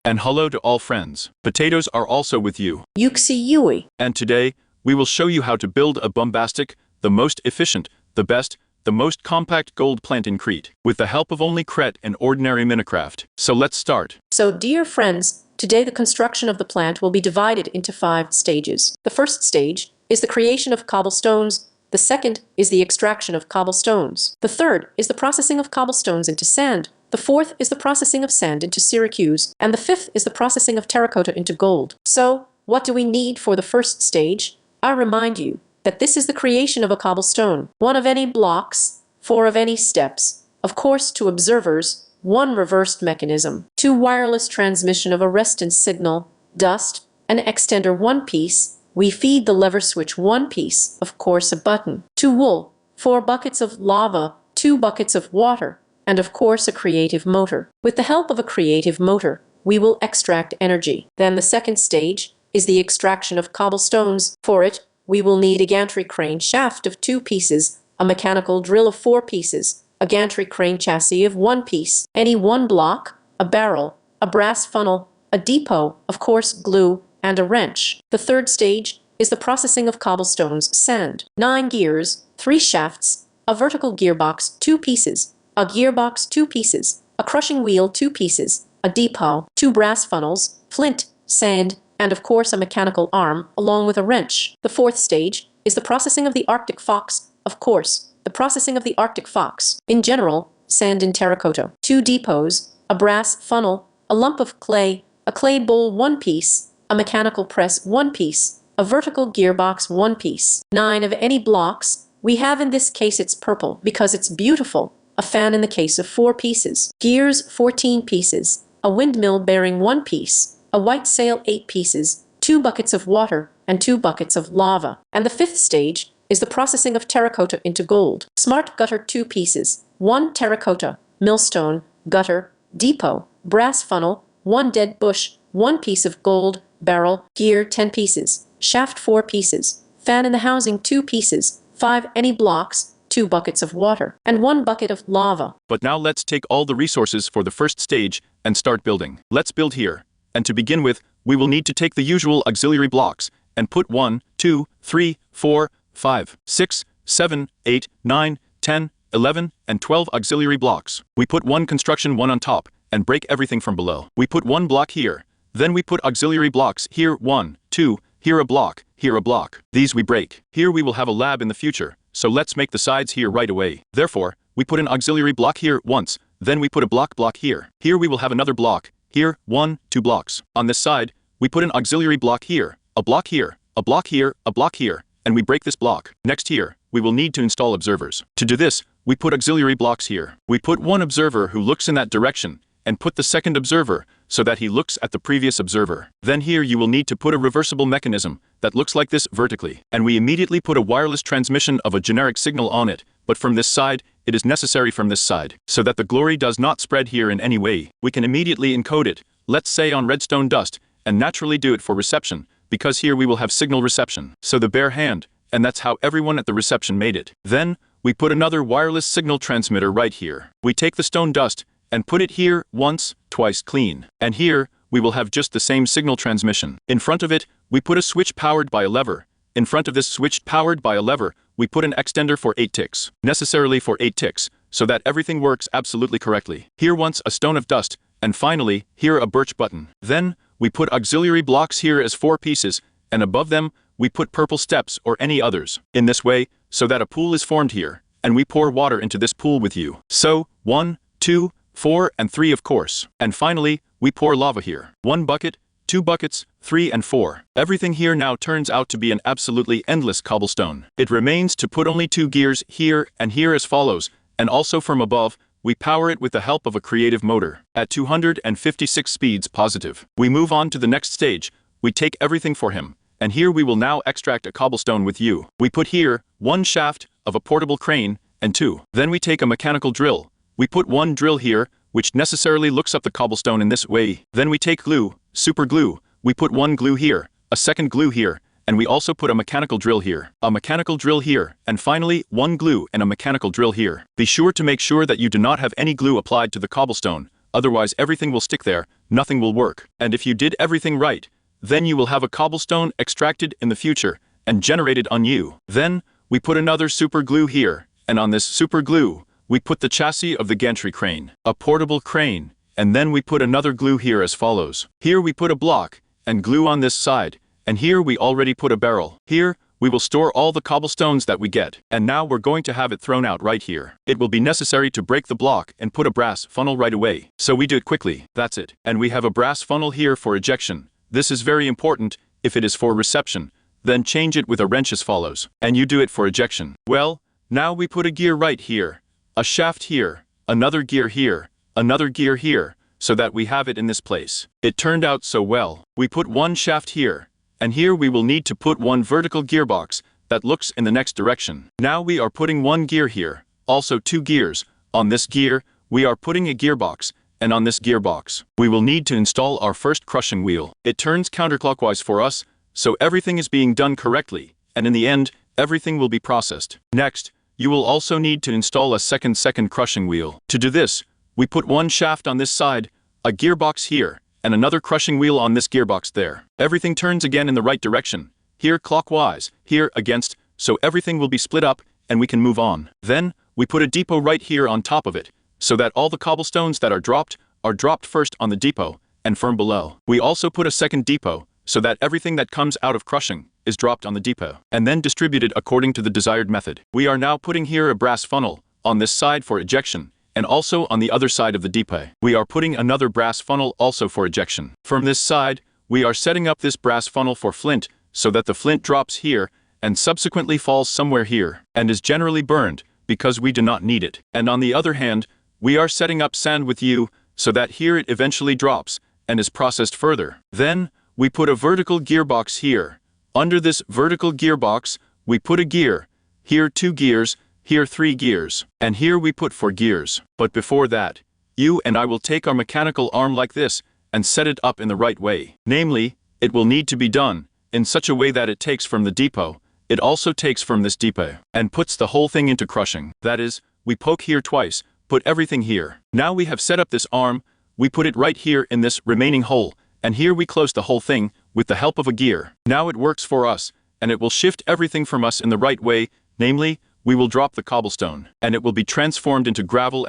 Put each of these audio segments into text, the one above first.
And hello to all friends. Potatoes are also with you. Yuxi Yui. And today, we will show you how to build a bombastic, the most efficient, the best, the most compact gold plant in Crete, with the help of only Cret and ordinary Minecraft. So let's start. So dear friends, today the construction of the plant will be divided into 5 stages. The first stage is the creation of cobblestones. The second is the extraction of cobblestones. The third is the processing of cobblestones into sand. The fourth is the processing of sand into Syracuse. And the fifth is the processing of terracotta into gold. So, what do we need for the first stage? I remind you that this is the creation of a cobblestone. 1 of any blocks, 4 of any steps. Of course, to observers, 1 reversed mechanism. 2 wireless transmission of a resistance signal, dust, an extender 1 piece. We feed the lever switch 1 piece, of course a button. 2 wool, 4 buckets of lava, 2 buckets of water, and of course a creative motor. With the help of a creative motor, we will extract energy. Then the second stage is the extraction of cobblestones. For it, we will need a gantry crane shaft of 2 pieces, a mechanical drill of 4 pieces, a gantry crane chassis of 1 piece, any 1 block, a barrel, a brass funnel, a depot, of course glue, and a wrench. The third stage is the processing of cobblestones, sand. 9 gears, 3 shafts, a vertical gearbox 2 pieces, a gearbox 2 pieces, a crushing wheel 2 pieces, a depot, 2 brass funnels, flint, sand, and of course a mechanical arm, along with a wrench. The fourth stage is the processing of the Arctic fox, of course, the processing of the Arctic fox. In general, sand and terracotta, 2 depots, a brass funnel, a lump of clay, a clay bowl 1 piece, a mechanical press 1 piece, a vertical gearbox 1 piece. 9 of any blocks. We have in this case it's purple because it's beautiful. A fan in the case of 4 pieces. Gears 14 pieces, a windmill bearing 1 piece, a white sail 8 pieces, 2 buckets of water, and 2 buckets of lava. And the fifth stage is the processing of terracotta into gold. Smart gutter 2 pieces, 1 terracotta, millstone, gutter, depot, brass funnel, 1 dead bush, 1 piece of gold, barrel, gear 10 pieces, shaft 4 pieces, fan in the housing 2 pieces, 5 any blocks, 2 buckets of water, and 1 bucket of lava. But now let's take all the resources for the first stage and start building. Let's build here. And to begin with, we will need to take the usual auxiliary blocks and put 1, 2, 3, 4, 5, 6, 7, 8, 9, 10, 11, and 12 auxiliary blocks. We put 1 construction 1 on top and break everything from below. We put 1 block here. Then we put auxiliary blocks here 1, 2, here a block, here a block. These we break. Here we will have a lab in the future, so let's make the sides here right away. Therefore, we put an auxiliary block here once, then we put a block here. Here we will have another block, here 1, 2 blocks. On this side, we put an auxiliary block here, a block here, a block here, a block here, and we break this block. Next here, we will need to install observers. To do this, we put auxiliary blocks here. We put 1 observer who looks in that direction, and put the second observer so that he looks at the previous observer. Then here you will need to put a reversible mechanism that looks like this vertically. And we immediately put a wireless transmission of a generic signal on it, but from this side, it is necessary from this side, so that the glory does not spread here in any way. We can immediately encode it, let's say on redstone dust, and naturally do it for reception, because here we will have signal reception. So the bare hand, and that's how everyone at the reception made it. Then, we put another wireless signal transmitter right here. We take the stone dust, and put it here once, twice clean. And here, we will have just the same signal transmission. In front of it, we put a switch powered by a lever. In front of this switch powered by a lever, we put an extender for 8 ticks. Necessarily for 8 ticks, so that everything works absolutely correctly. Here once a stone of dust, and finally, here a birch button. Then, we put auxiliary blocks here as 4 pieces, and above them, we put purple steps or any others. In this way, so that a pool is formed here, and we pour water into this pool with you. So, 1, 2, 4, and 3 of course. And finally, we pour lava here. 1 bucket, 2 buckets, 3 and 4. Everything here now turns out to be an absolutely endless cobblestone. It remains to put only 2 gears here and here as follows, and also from above, we power it with the help of a creative motor. At 256 speeds positive. We move on to the next stage. We take everything for him, and here we will now extract a cobblestone with you. We put here 1 shaft of a portable crane, and 2. Then we take a mechanical drill. We put 1 drill here, which necessarily looks up the cobblestone in this way. Then we take glue, super glue. We put 1 glue here, a second glue here, and we also put a mechanical drill here, a mechanical drill here, and finally 1 glue and a mechanical drill here. Be sure to make sure that you do not have any glue applied to the cobblestone, otherwise everything will stick there, nothing will work. And if you did everything right, then you will have a cobblestone extracted in the future and generated on you. Then, we put another super glue here, and on this super glue, we put the chassis of the gantry crane, a portable crane, and then we put another glue here as follows. Here we put a block, and glue on this side, and here we already put a barrel. Here, we will store all the cobblestones that we get, and now we're going to have it thrown out right here. It will be necessary to break the block and put a brass funnel right away. So we do it quickly, that's it. And we have a brass funnel here for ejection. This is very important. If it is for reception, then change it with a wrench as follows. And you do it for ejection. Well, now we put a gear right here, a shaft here, another gear here, another gear here, so that we have it in this place. It turned out so well. We put one shaft here, and here we will need to put one vertical gearbox that looks in the next direction. Now we are putting one gear here, also two gears. On this gear, we are putting a gearbox, and on this gearbox, we will need to install our first crushing wheel. It turns counterclockwise for us, so everything is being done correctly, and in the end, everything will be processed. Next, you will also need to install a second crushing wheel. To do this, we put one shaft on this side, a gearbox here, and another crushing wheel on this gearbox there. Everything turns again in the right direction, here clockwise, here against, so everything will be split up and we can move on. Then, we put a depot right here on top of it, so that all the cobblestones that are dropped first on the depot and firm below. We also put a second depot, so that everything that comes out of crushing is dropped on the depot, and then distributed according to the desired method. We are now putting here a brass funnel, on this side for ejection, and also on the other side of the depot. We are putting another brass funnel also for ejection. From this side, we are setting up this brass funnel for flint, so that the flint drops here, and subsequently falls somewhere here, and is generally burned, because we do not need it. And on the other hand, we are setting up sand with you, so that here it eventually drops, and is processed further. Then, we put a vertical gearbox here. Under this vertical gearbox, we put a gear, here 2 gears, here 3 gears, and here we put 4 gears. But before that, you and I will take our mechanical arm like this, and set it up in the right way. Namely, it will need to be done in such a way that it takes from the depot, it also takes from this depot, and puts the whole thing into crushing. That is, we poke here twice, put everything here. Now we have set up this arm, we put it right here in this remaining hole, and here we close the whole thing with the help of a gear. Now it works for us, and it will shift everything from us in the right way, namely, we will drop the cobblestone, and it will be transformed into gravel,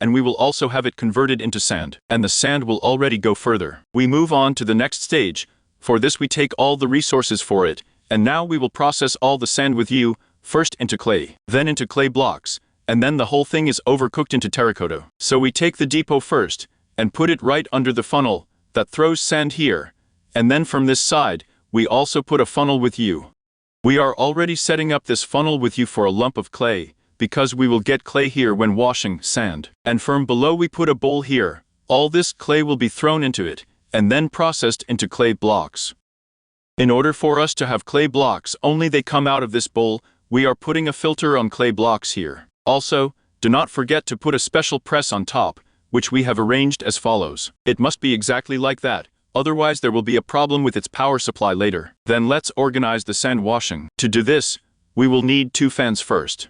and we will also have it converted into sand, and the sand will already go further. We move on to the next stage. For this we take all the resources for it, and now we will process all the sand with you, first into clay, then into clay blocks, and then the whole thing is overcooked into terracotta. So we take the depot first, and put it right under the funnel that throws sand here, and then from this side, we also put a funnel with you. We are already setting up this funnel with you for a lump of clay, because we will get clay here when washing sand. And from below we put a bowl here. All this clay will be thrown into it, and then processed into clay blocks. In order for us to have clay blocks only they come out of this bowl, we are putting a filter on clay blocks here. Also, do not forget to put a special press on top, which we have arranged as follows. It must be exactly like that, otherwise there will be a problem with its power supply later. Then let's organize the sand washing. To do this, we will need 2 fans first.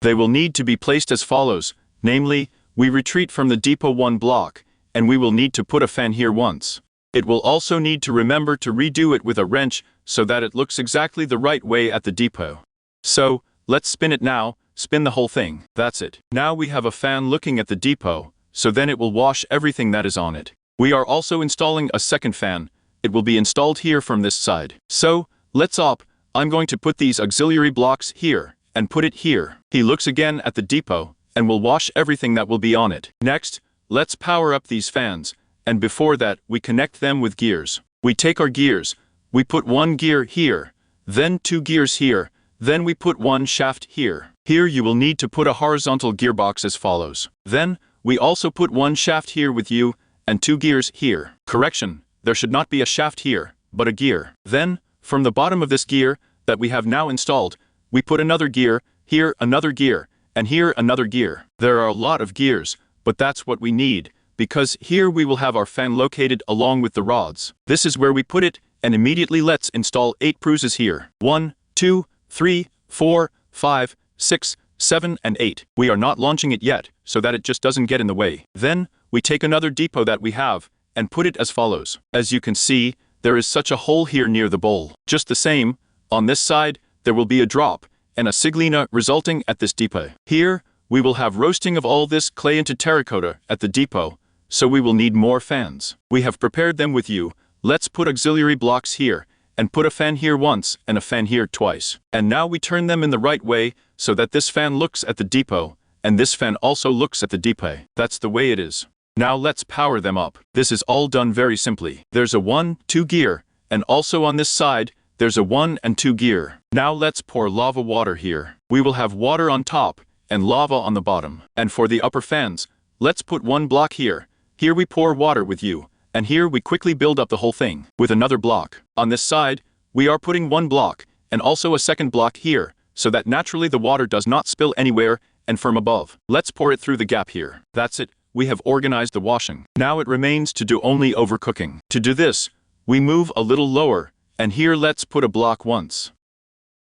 They will need to be placed as follows, namely, we retreat from the depot 1 block, and we will need to put a fan here once. It will also need to remember to redo it with a wrench so that it looks exactly the right way at the depot. So, let's spin it now, spin the whole thing. That's it. Now we have a fan looking at the depot, so then it will wash everything that is on it. We are also installing a second fan. It will be installed here from this side. So, let's up. I'm going to put these auxiliary blocks here, and put it here. He looks again at the depot, and will wash everything that will be on it. Next, let's power up these fans, and before that, we connect them with gears. We take our gears, we put 1 gear here, then 2 gears here, then we put 1 shaft here. Here you will need to put a horizontal gearbox as follows. Then, we also put 1 shaft here with you, and 2 gears here. Correction, there should not be a shaft here, but a gear. Then, from the bottom of this gear, that we have now installed, we put another gear, here another gear, and here another gear. There are a lot of gears, but that's what we need, because here we will have our fan located along with the rods. This is where we put it, and immediately let's install 8 pruses here. 1, 2, 3, 4, 5, 6, 7, and 8. We are not launching it yet, so that it just doesn't get in the way. Then, we take another depot that we have, and put it as follows. As you can see, there is such a hole here near the bowl. Just the same, on this side, there will be a drop, and a siglina resulting at this depot. Here, we will have roasting of all this clay into terracotta at the depot, so we will need more fans. We have prepared them with you. Let's put auxiliary blocks here, and put a fan here once and a fan here twice. And now we turn them in the right way so that this fan looks at the depot, and this fan also looks at the depot. That's the way it is. Now let's power them up. This is all done very simply. There's a 1, 2 gear, and also on this side, there's a 1 and 2 gear. Now let's pour lava water here. We will have water on top and lava on the bottom. And for the upper fans, let's put 1 block here. Here we pour water with you, and here we quickly build up the whole thing with another block. On this side, we are putting 1 block, and also a second block here, so that naturally the water does not spill anywhere and from above. Let's pour it through the gap here. That's it. We have organized the washing. Now it remains to do only overcooking. To do this, we move a little lower, and here let's put a block once.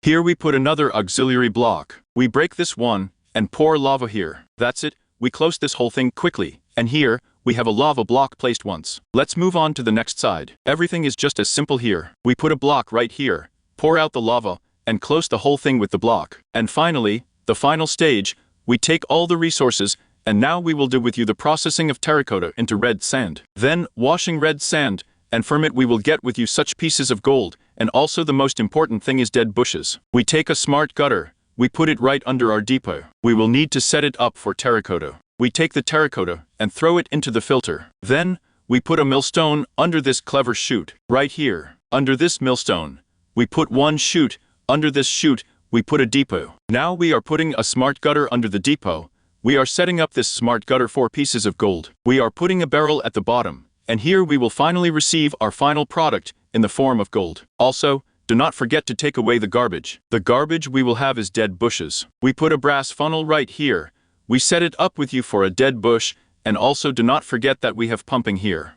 Here we put another auxiliary block. We break this one, and pour lava here. That's it. We close this whole thing quickly, and here, we have a lava block placed once. Let's move on to the next side. Everything is just as simple here. We put a block right here, pour out the lava, and close the whole thing with the block. And finally, the final stage, we take all the resources, and now we will do with you the processing of terracotta into red sand. Then, washing red sand, and from it we will get with you such pieces of gold, and also the most important thing is dead bushes. We take a smart gutter, we put it right under our depot. We will need to set it up for terracotta. We take the terracotta and throw it into the filter. Then, we put a millstone under this clever chute. Right here, under this millstone, we put 1 chute. Under this chute, we put a depot. Now we are putting a smart gutter under the depot. We are setting up this smart gutter 4 pieces of gold. We are putting a barrel at the bottom, and here we will finally receive our final product in the form of gold. Also, do not forget to take away the garbage. The garbage we will have is dead bushes. We put a brass funnel right here. We set it up with you for a dead bush, and also do not forget that we have pumping here.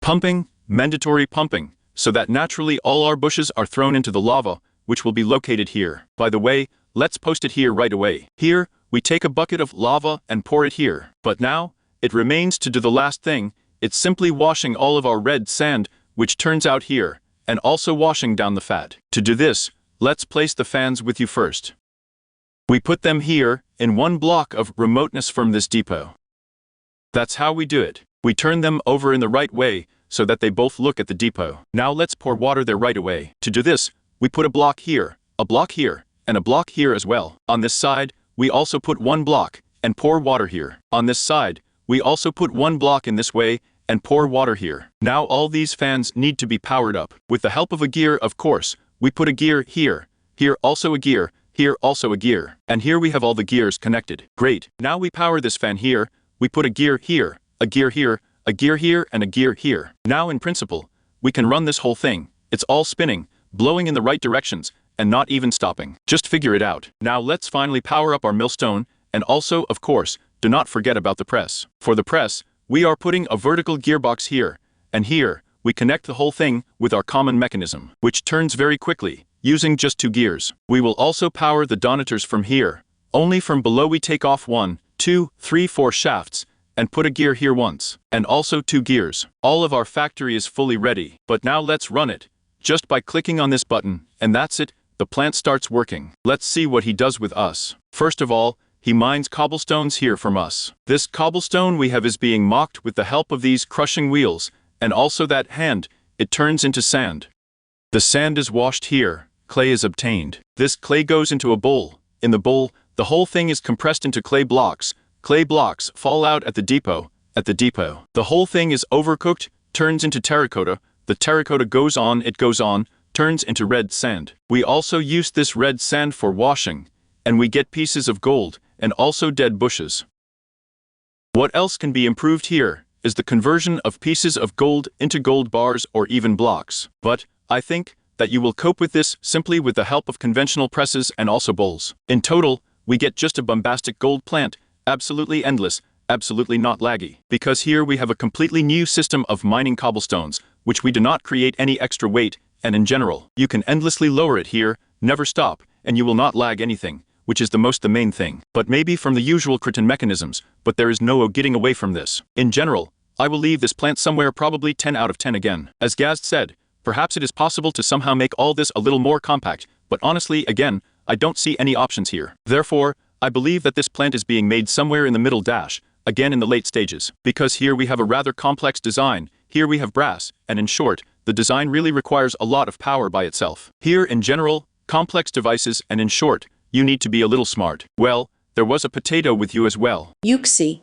Pumping, mandatory pumping, so that naturally all our bushes are thrown into the lava, which will be located here. By the way, let's post it here right away. Here, we take a bucket of lava and pour it here. But now, it remains to do the last thing. It's simply washing all of our red sand, which turns out here, and also washing down the fat. To do this, let's place the fans with you first. We put them here, in 1 block of remoteness from this depot. That's how we do it. We turn them over in the right way, so that they both look at the depot. Now let's pour water there right away. To do this, we put a block here, and a block here as well. On this side, we also put 1 block, and pour water here. On this side, we also put 1 block in this way, and pour water here. Now all these fans need to be powered up. With the help of a gear, of course, we put a gear here, here also a gear, here also a gear. And here we have all the gears connected. Great. Now we power this fan here, we put a gear here, a gear here, a gear here, and a gear here. Now in principle, we can run this whole thing. It's all spinning, blowing in the right directions, and not even stopping. Just figure it out. Now let's finally power up our millstone, and also, of course, do not forget about the press. For the press, we are putting a vertical gearbox here, and here, we connect the whole thing with our common mechanism, which turns very quickly, using just 2 gears. We will also power the donators from here. Only from below we take off 1, 2, 3, 4 shafts, and put a gear here once, and also 2 gears. All of our factory is fully ready, but now let's run it. Just by clicking on this button, and that's it, the plant starts working. Let's see what he does with us. First of all, he mines cobblestones here from us. This cobblestone we have is being mocked with the help of these crushing wheels, and also that hand, it turns into sand. The sand is washed here, clay is obtained. This clay goes into a bowl. In the bowl, the whole thing is compressed into clay blocks. Clay blocks fall out at the depot. The whole thing is overcooked, turns into terracotta. The terracotta goes on, turns into red sand. We also use this red sand for washing, and we get pieces of gold, and also dead bushes. What else can be improved here is the conversion of pieces of gold into gold bars or even blocks. But I think that you will cope with this simply with the help of conventional presses and also bowls. In total, we get just a bombastic gold plant, absolutely endless, absolutely not laggy. Because here we have a completely new system of mining cobblestones, which we do not create any extra weight, and in general, you can endlessly lower it here, never stop, and you will not lag anything, which is the main thing. But maybe from the usual Cretan mechanisms, but there is no getting away from this. In general, I will leave this plant somewhere probably 10 out of 10 again. As Gazd said, perhaps it is possible to somehow make all this a little more compact, but honestly, again, I don't see any options here. Therefore, I believe that this plant is being made somewhere in the middle dash, again in the late stages. Because here we have a rather complex design, here we have brass, and in short, the design really requires a lot of power by itself. Here in general, complex devices, and in short, you need to be a little smart. Well, there was a potato with you as well. Yuxi,